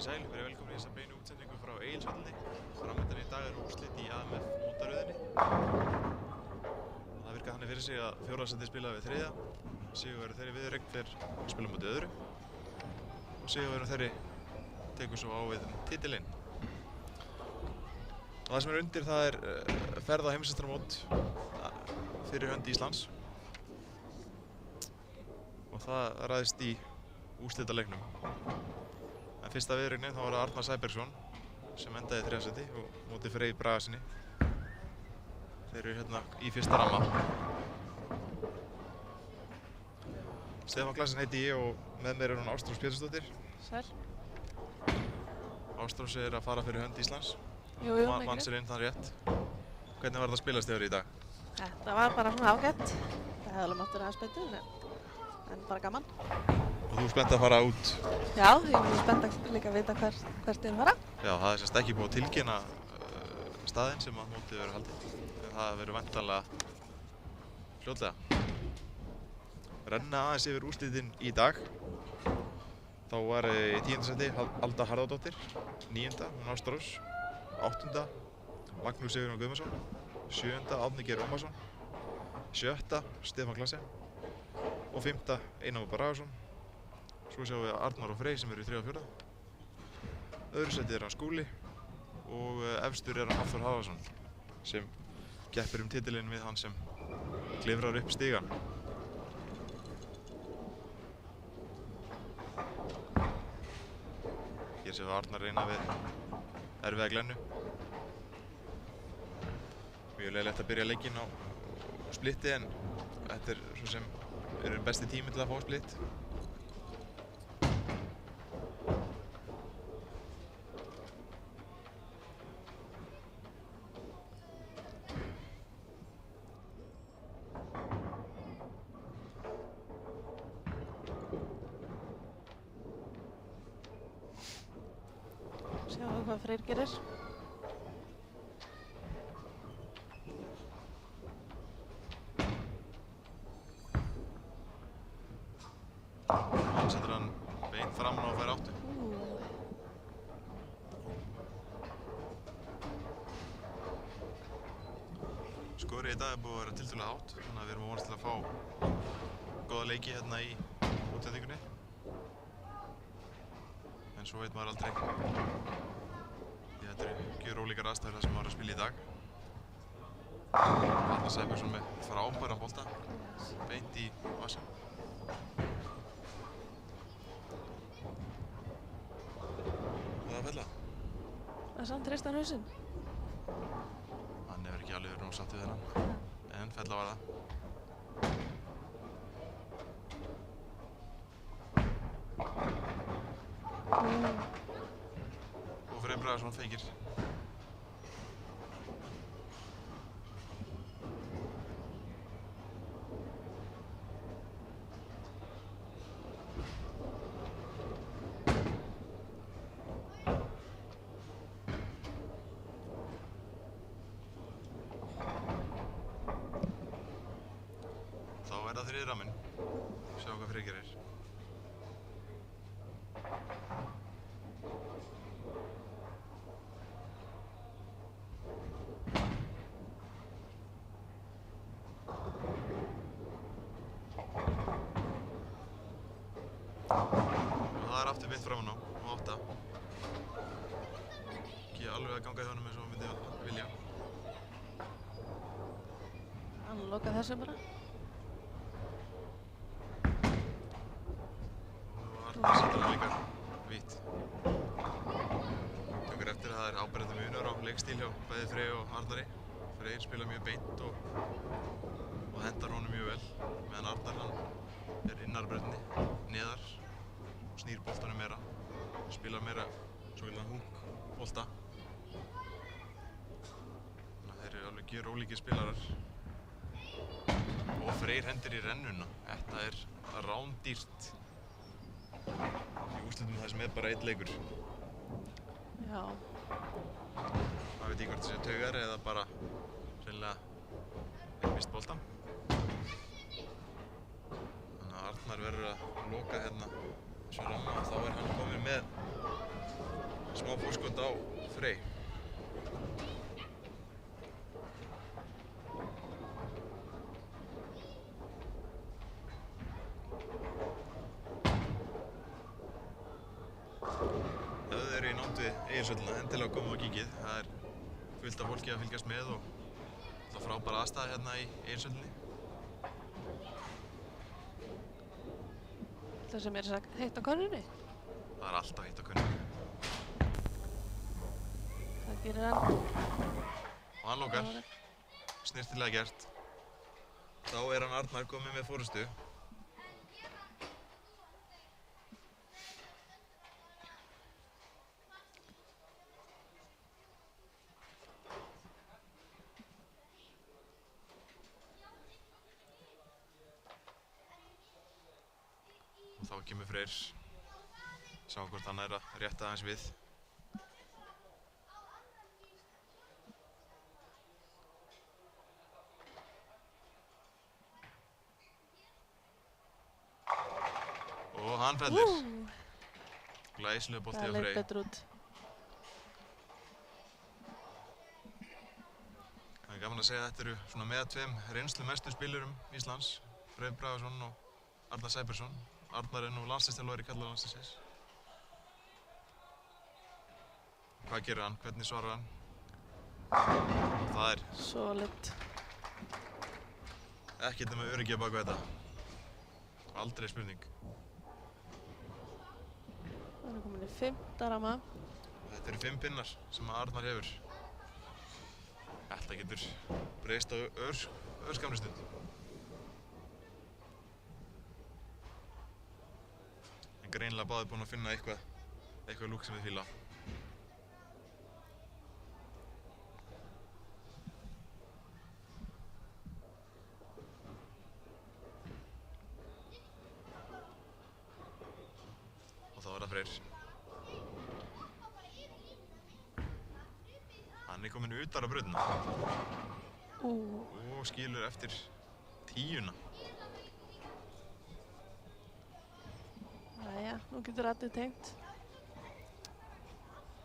Komið sæl, verið velkomin í þessa beinu útsendingu frá Egilshöllinni. Framöndan í dag eru úrslit í AMF mótaröðinni. Það virkar þannig fyrir sig að fjórða sæti spilaði við þriðja. Sigurvegari þeirri viðureign fer spila á móti öðru. Og sigurvegari þeirri tekur svo á við titilinn. Og það sem er undir það er ferð á heimsmeistaramót fyrir hönd Íslands. Og það ræðist í úrslitaleiknum. En fyrsta viðureignin þá var það Arnar Sæbergsson sem endaði í þriðja sæti og móti Frey Bragasyni. Þeir eru hérna í fyrsta ramma. Stefán Claesen heiti ég og með mér er hún Ástrós Pétursdóttir. Sæl. Ástrós er að fara fyrir hönd Íslands. Jú, Vann sér inn þann rétt. Hvernig var þetta að spilast yfir í dag? Þetta var bara svona ágætt. Það hefði alveg mátt vera aðeins betur en bara gaman. Og þú er spennt að fara út? Já, ég er spennt að líka vita hvert ég er að fara. Já, það er semst ekki búið að tilkynna staðinn sem að mótið verður haldið. En það verður væntanlega fljótlega. Renna aðeins yfir úrslitin í dag. Þá var í 10. sæti Alda Harðardóttir, 9. hún Ástrós, 8. Magnús Sigurjón Guðmundsson, 7. Árni Geir Ómarsson, 7. Stefán Claesen og 5. Einar Bragason. Svo sjáum við Arnar og Frey sem eru í 3. og 4. Öðru sæti er hann Skúli og efstur er hann Hafþór Harðarson sem keppir titilinn við hann sem klifrar upp stigann. Hér séum við Arnar reyna við erfiða glennu. Mjög leiðilegt að byrja leikinn á splitti en þetta er svo sem er besti tími til að fá splitt. Sjáum við hvað Freyr gerir. Hann setur hann beint framan á og fær áttu. Skorið í dag er búið að vera tiltölulega hátt, þannig að við erum að vonast til að fá góða leiki hérna í útsendingunni. En svo veit maður aldrei. Þetta eru gjörólíkar aðstæður þar sem maður er að spila í dag. Arnar Sæbergsson með frábæran bolta, beint í vasann. Og það fella. Það er samt Tristan hausinn. Hann hefur ekki alveg verið nóg sátt við þennan, en fella var það. Og Frey Bragason feikir. Þá er það þriðji ramminn. Sjáum hvað Frey gerir. Og það er aftur beint framan á, og 8. Ekki alveg að ganga hjá honum eins og hann myndi vilja. Hann lokað þessu bara. Og Arnar setur hann líka vítt. Tökur eftir að það er áberandi munur á leikstíl hjá bæði Frey og Arnari. Freyr spila mjög beint og hendar honum mjög vel, meðan Arnar hann er innarbrautinni, neðar og snýr boltanum meira. Spilar meira svokallaðan húkbolta. Þannig að þeir eru alveg gjörólíkir spilarar. Og Freyr hendir í rennuna. Þetta er rándýrt í úrslitum það sem er bara einn leikur. Já. Maður veit ekki hvort það sé taugar eða bara hreinlega mist boltan. Þannig að Arnar verður að loka hérna þessu ramma og þá er hann kominn með Smá fórskot á Frey. Ef þið eru í nánd við Egilshöllina, endilega koma á kíkið. Það er fullt af fólki að fylgjast með og það frábær aðstæða hérna í Egilshöllinni. Það sem er heitt á körfunni. Það er alltaf heitt á körfunni. Það gerir hann. Og hann lokar. Snyrtilega gert. Þá er hann Arnar komið með forystu. Og þá kemur Freyr. Sjá hvort hann er að rétta aðeins við. Og hann fellir. Glæsilegur bolti á Það Frey. leit betur út. Það er gaman að segja að þetta eru svona með tveim reynslumestu spilurum Íslands. Freyr Bragason og Arnar Sæbergsson. Arnar er nú landsliðsþjálfari karlalandsliðsins. Hvað gerir hann? Hvernig svarar hann? Það er Solid. ekkert nema öryggi á baku þetta. Aldrei spurning. Það er komin í 5. ramma. Þetta eru 5 pinnar sem Arnar hefur. Þetta getur breyst á örskamri stund. En greinilega báðir búin að finna eitthvað lúk sem þið fíla. Og þá er það Freyr. Hann er kominn utar á brautina og skilur eftir 10. Jæja, nú getur allir tengt.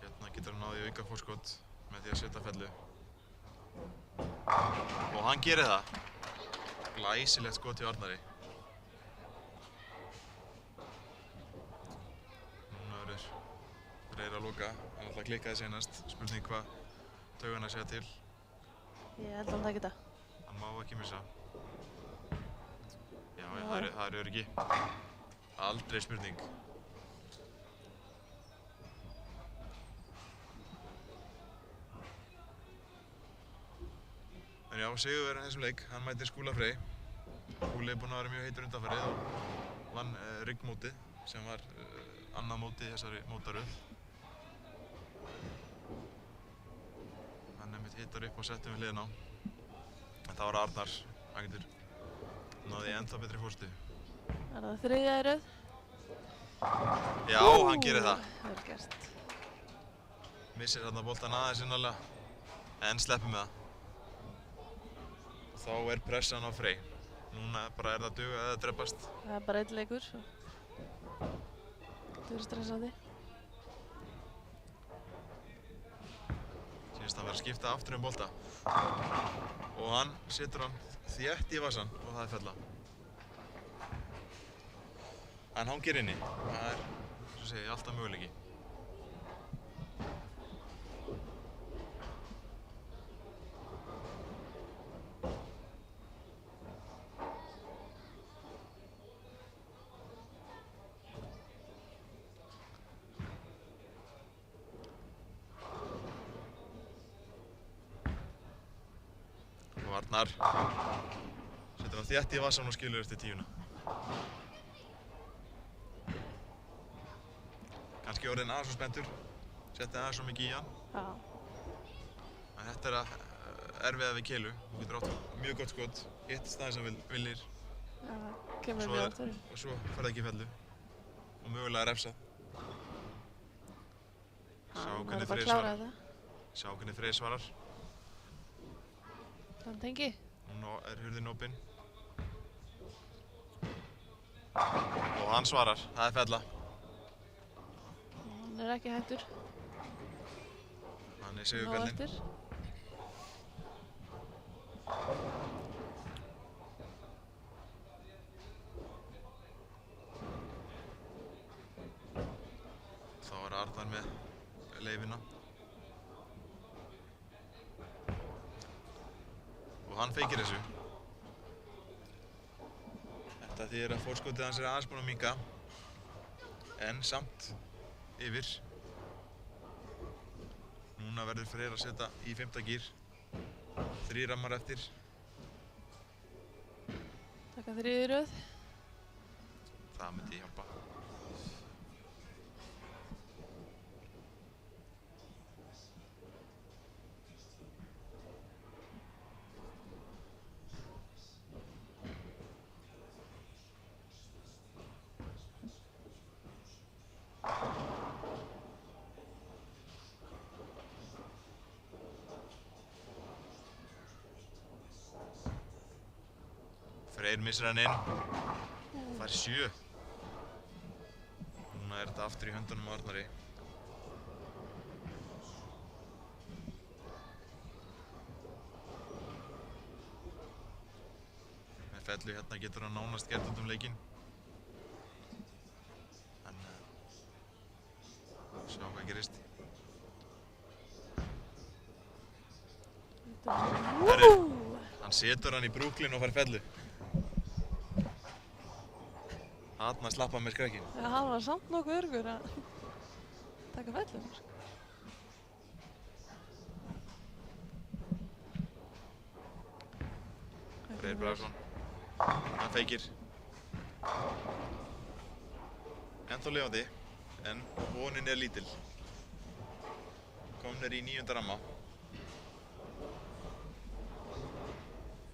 Hérna getur hann náð í auka fórskot með því að setja fellu. Og hann gerir það. Glæsilegt skot hjá Arnari. Núna verður Freyr að loka. Hann alltaf klikkaði seinast. Spurning hvað taugarnar segja til. Ég held að hann taki þetta. Hann má ekki missa. Já, það er öryggi. Aldrei spurning. En já, sigurverðin þessum leik, hann mætir Skúla Frey. Skúli er búinn að vera mjög heitur undanfarið og vann riggmótið sem var annað mótið í þessari mótaröð. Hann einmitt hittar upp og settum við hliðina á. En það var Arnar, hann getur náði ennþá betri fórstu. Er það 3. í röð? Já, hann gerir það. Vel gert. Missir þarna boltann aðeins innarlega, en sleppur með það. Og þá er pressan á Frey. Núna bara er það duga eða dreppast. Það er bara einn leikur. Þetta verður stressandi. Sýnist hann vera að skipta aftur bolta. Og hann setur hann þétt í vasann og það er fella. Hann hangir inni. Það er, svo segi ég, alltaf möguleiki. Og Arnar setur hann þétt í vasann og skilur eftir 10. Kannski orðinn aðeins svo spenntur, setti aðeins svo mikið í hann. Já. En þetta er að erfiða við keilu. Þú getur átt mjög gott skot, hitt staðinn sem viljir. Já, kemur Svo mjög er- aftur. Og svo ferð ekki í fellu. Og mögulega refsað. Sjá Hann hvernig er bara Freyr að klára svarar. þetta. Sjá hvernig Freyr svarar. Hann tengi. Núna er hurðin opinn. Og hann svarar, það er fella. Hann er ekki hættur. Hann er Nóg sigurkallinn. eftir. Þá er Arnar með leifina. Og hann feikir þessu. Þetta þýðir að fórskotið hans er aðeins búinn að minnka. En samt yfir. Núna verður Freyr að setja í 5. gír. 3 rammar eftir. Taka 3 í röð. Það myndi hjálpa. Freyr missir hann inn. Fær 7. Núna er þetta aftur í höndunum á Arnari. Með fellu hérna getur hann nánast gert út leikinn. En sjá hvað gerist. Herru, hann setur hann í Brooklyn og fær fellu. Arnar slappaði með skrækinn. Já, hann var samt nokkuð örgur að taka fellum. Freyr Bragason. Hann feikir. Ennþá lifandi, en vonin er lítil. Komnir í 9. ramma.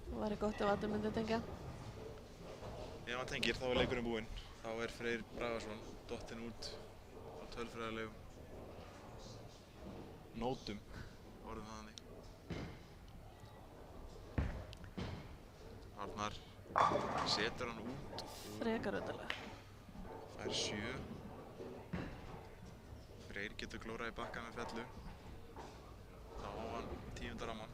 Það væri gott ef allir myndi tengja. Ef hann tengir, þá er leikurinn búinn. Þá er Freyr Bragason dottinn út á tölfræðilegum nótum, orðum það þannig. Arnar setur hann út Frekar undarlega. og fær 7. Freyr getur klórað í bakka með fellu. Þá á hann 10. ramman.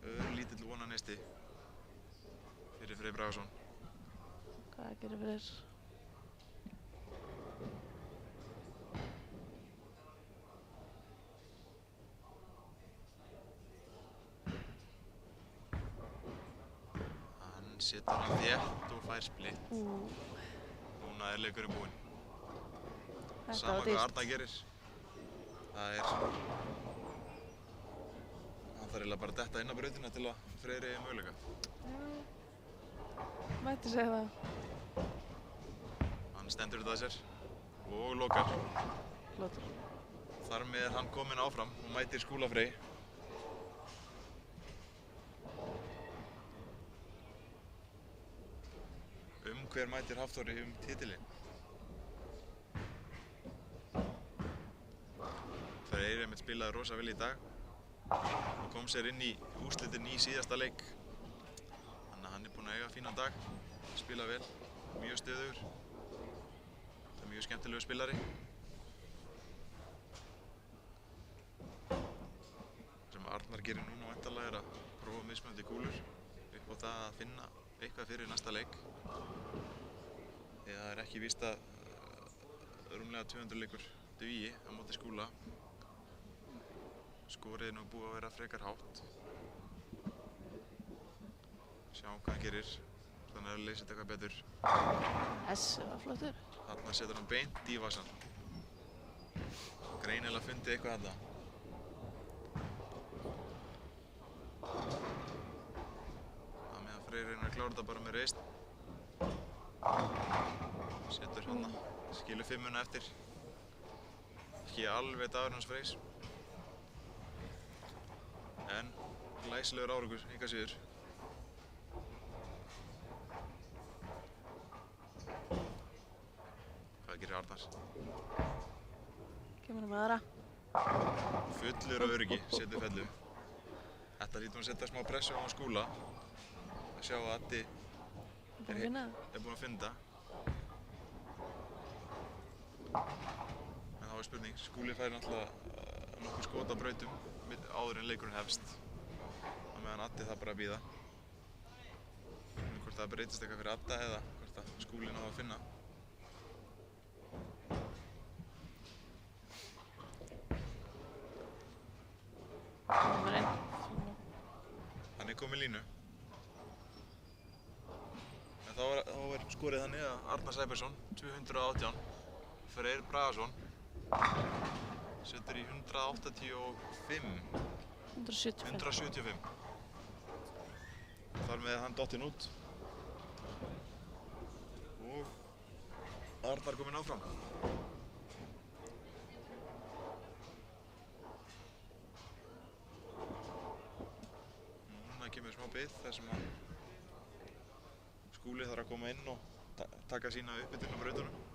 Örlítill vonarneisti fyrir Freyr Bragason. Hvað gerir Freyr? Hann setur hann þétt og fær splitt. Núna er leikurinn búinn. Þetta Sama var hvað dýrt. Arnar gerir. Það er... Hann þarf eiginlega bara að detta inn á brautina til að Freyr eigi möguleika. Mætti segja það. Hann stendur þetta að sér og lokar. Flott. Þar með er hann kominn áfram og mætir Skúla Frey. Hver mætir Hafþóri titilinn? Freyr einmitt spilaði rosa vel í dag og kom sér inn í úrslitin í síðasta leik. Þannig að hann er búinn að eiga fínan dag, spila vel, mjög stöðugur. Það er mjög skemmtilegu spilari. Sem Arnar gerir núna væntanlega er að prófa mismunandi kúlur upp á það að finna eitthvað fyrir næsta leik. Því það er ekki víst að rúmlega 200 leikur dugi á móti Skúla. Skorið er nú búið að vera frekar hátt. Sjáum hvað hann gerir, þannig að leysa þetta eitthvað betur. Þessi var flottur. Þarna setur hann beint í vasann. Greinilega fundið eitthvað þarna. Það með að Freyr reynir að klára þetta bara með reisn. Setur hann að skilur 5 eftir. Ekki alveg dagur hans Freyrs. En læsilegur árangur, enga síður. Hvað gerir Arnar? Kemur hann með aðra. Fullur af öryggi, setur fellu. Þetta lítur að setja smá pressu á hann Skúla. Að sjá að Addi Búinn að finna það. er búinn að finna það. En þá er spurning, Skúli fær náttúrulega nokkuð skot á brautum áður en leikurinn hefst. Á meðan Addi það bara að bíða. Hvort það breytist eitthvað fyrir Adda eða hvort að Skúli náðu að finna. Kemur inn. Hann er komið línu. En þá er skorið þannig að Arnar Sæbergsson, 218, Freyr Bragason setur í 185. 175. Þar með hann dottinn út. Og Arnar kominn áfram. Núna kemur smá bið þar sem að Skúli þarf að koma inn og taka sína uppbytun á brautunum.